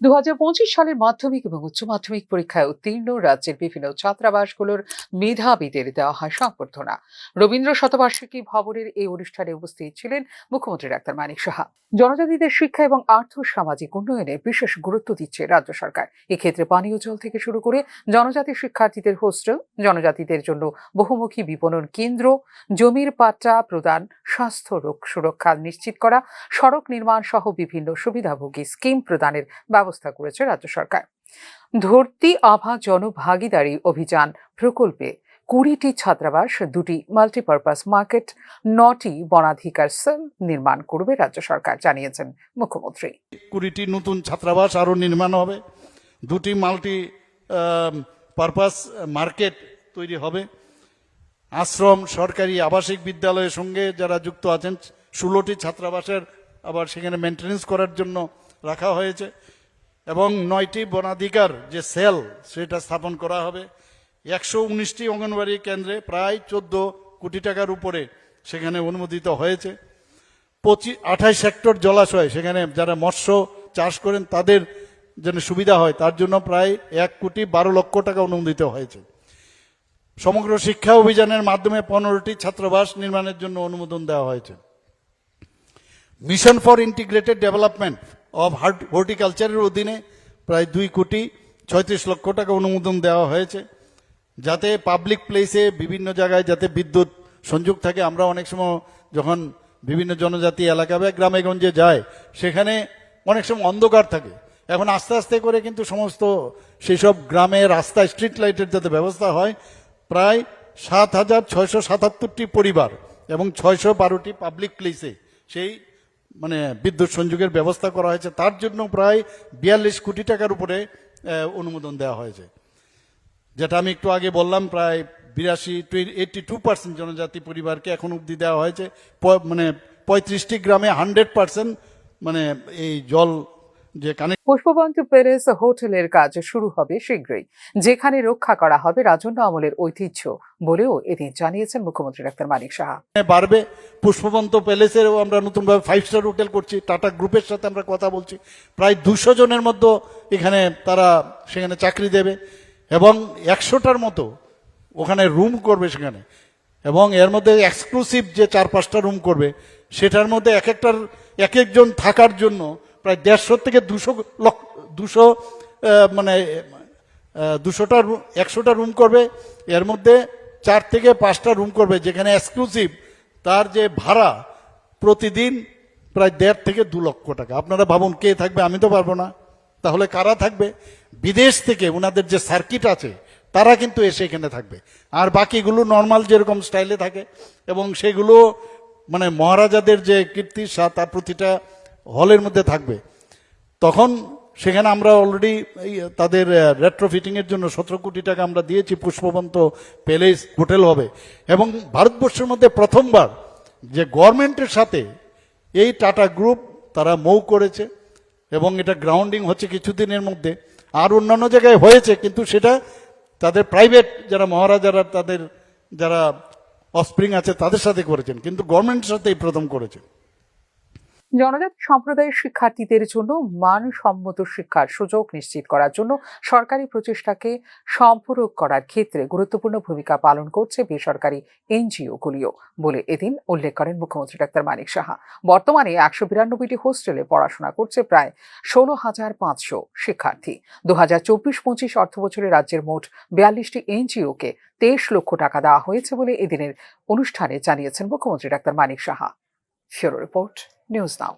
2025 সালের মাধ্যমিক এবং উচ্চ মাধ্যমিক পরীক্ষায় উত্তীর্ণ রাজ্যের বিভিন্ন ছাত্রাবাসগুলোর মেধাবীদের দেওয়া হয় সংবর্ধনা। রবীন্দ্র শতবার্ষিকী ভবনের এই অনুষ্ঠানে উপস্থিত ছিলেন মুখ্যমন্ত্রী ডাক্তার মানিক সাহা। জনজাতিদের শিক্ষা এবং আর্থ সামাজিক উন্নয়নে বিশেষ গুরুত্ব দিচ্ছে রাজ্য সরকার। এক্ষেত্রে পানীয় জল থেকে শুরু করে জনজাতি শিক্ষার্থীদের হোস্টেল, জনজাতিদের জন্য বহুমুখী বিপণন কেন্দ্র, জমির পাট্টা প্রদান, স্বাস্থ্য সুরক্ষা নিশ্চিত করা, সড়ক নির্মাণ সহ বিভিন্ন সুবিধাভোগী স্কিম প্রদানের ব্যবস্থা করেছে রাজ্য সরকার। ধরতি আভা জনভাগিদারি অভিযান প্রকল্পে 20টি ছাত্রাবাস, 2টি মাল্টিপারপাস মার্কেট, 9টি বনাধিকার সেল নির্মাণ করবে রাজ্য সরকার, জানিয়েছেন মুখ্যমন্ত্রী। 20টি নতুন ছাত্রাবাস আরো নির্মাণ হবে, 2টি মাল্টি পারপাস মার্কেট তৈরি হবে, আশ্রম, সরকারি আবাসিক বিদ্যালয়ের সঙ্গে যারা যুক্ত আছেন 16টি ছাত্রাবাসের আবার সেখানে মেনটেনেন্স করার জন্য রাখা হয়েছে, এবং 9টি বনাধিকার যে সেল সেটা স্থাপন করা হবে। 119টি অঙ্গনওয়াড়ি কেন্দ্রে প্রায় 14 কোটি টাকার উপরে সেখানে অনুমোদিত হয়েছে। 28 হেক্টর জলাশয়, সেখানে যারা মৎস্য চাষ করেন তাদের যেন সুবিধা হয় তার জন্য প্রায় 1,12,00,000 টাকা অনুমোদিত হয়েছে। সমগ্র শিক্ষা অভিযানের মাধ্যমে 15টি ছাত্রাবাস নির্মাণের জন্য অনুমোদন দেওয়া হয়েছে। Mission for integrated development of হর্টিকালচারের অধীনে প্রায় 2,36,00,000 টাকা অনুমোদন দেওয়া হয়েছে, যাতে পাবলিক প্লেসে বিভিন্ন জায়গায় যাতে বিদ্যুৎ সংযোগ থাকে। আমরা অনেক সময় যখন বিভিন্ন জনজাতি এলাকা বা গ্রামে গঞ্জে যায় সেখানে অনেক সময় অন্ধকার থাকে। এখন আস্তে আস্তে করে কিন্তু সমস্ত সেসব গ্রামে রাস্তায় স্ট্রিট লাইটের যাতে ব্যবস্থা হয়। প্রায় 7,677টি পরিবার এবং 612টি পাবলিক প্লেসে সেই বিদ্যুৎ সংযোগের ব্যবস্থা করা হয়েছে। তার জন্য প্রায় 42 কোটি টাকার উপরে অনুমোদন দেওয়া হয়েছে। যেটা আমি একটু আগে বললাম, প্রায় 82% জনজাতি পরিবারকে এখন অবধি দেওয়া হয়েছে। 35টি গ্রামে 100% এই জল যে কানেক্ট। পুষ্পবন্ত প্যালেস হোটেলের কাজ শুরু হবে শীঘ্রই, যেখানে রক্ষা করা হবে রাজন্য আমলের ঐতিহ্য বলেও এদিন জানিয়েছেন মুখ্যমন্ত্রী ডাক্তার মানিক সাহা। বাড়বে। পুষ্পবন্ত প্যালেসেরও আমরা নতুনভাবে 5 স্টার হোটেল করছি, টাটা গ্রুপের সাথে আমরা কথা বলছি। প্রায় 200 জনের মধ্যে এখানে তারা সেখানে চাকরি দেবে এবং 100টার মতো ওখানে রুম করবে সেখানে, এবং এর মধ্যে এক্সক্লুসিভ যে 4-5টা রুম করবে সেটার মধ্যে এক একজন থাকার জন্য প্রায় 150 থেকে 100টা রুম করবে। এর মধ্যে 4 থেকে 5টা রুম করবে যেখানে এক্সক্লুসিভ তার যে ভাড়া প্রতিদিন প্রায় 1.5 থেকে 2 লক্ষ টাকা। আপনারা ভাবুন কে থাকবে, আমি তো পারবো না, তাহলে কারা থাকবে? বিদেশ থেকে ওনাদের যে সার্কিট আছে তারা কিন্তু এসে এখানে থাকবে, আর বাকিগুলো নর্মাল যেরকম স্টাইলে থাকে, এবং সেগুলো মহারাজাদের যে কীর্তি তার প্রতিটা হলের মধ্যে থাকবে। তখন সেখানে আমরা অলরেডি তাদের রেট্রোফিটিং এর জন্য 17 কোটি টাকা আমরা দিয়েছি। পুষ্পবন্ত প্যালেস হোটেল হবে, এবং ভারতবর্ষের মধ্যে প্রথমবার যে গভর্নমেন্টের সাথে এই টাটা গ্রুপ তারা মৌ করেছে, এবং এটা গ্রাউন্ডিং হচ্ছে কিছুদিনের মধ্যে। আর অন্যান্য জায়গায় হয়েছে, কিন্তু সেটা তাদের প্রাইভেট যারা মহারাজারা তাদের যারা অফস্প্রিং আছে তাদের সাথে করেছেন, কিন্তু গভর্নমেন্টের সাথে এই প্রথম করেছে। জনজাতি সম্প্রদায়ের শিক্ষার্থীদের জন্য মানসম্মত শিক্ষার সুযোগ নিশ্চিত করার জন্য সরকারি প্রচেষ্টাকে সম্পূরক করার ক্ষেত্রে গুরুত্বপূর্ণ ভূমিকা পালন করছে বেসরকারি এনজিওগুলিও বলে এদিন উল্লেখ করেন মুখ্যমন্ত্রী ডাক্তার মানিক সাহা। বর্তমানে 192টি হোস্টেলে পড়াশোনা করছে প্রায় 16,500 শিক্ষার্থী। 2024-25 অর্থবছরে রাজ্যের মোট 42টি এনজিওকে 23 লক্ষ টাকা দেওয়া হয়েছে বলে এদিনের অনুষ্ঠানে জানিয়েছেন মুখ্যমন্ত্রী doctor Manik Saha. Bureau Report, News Now.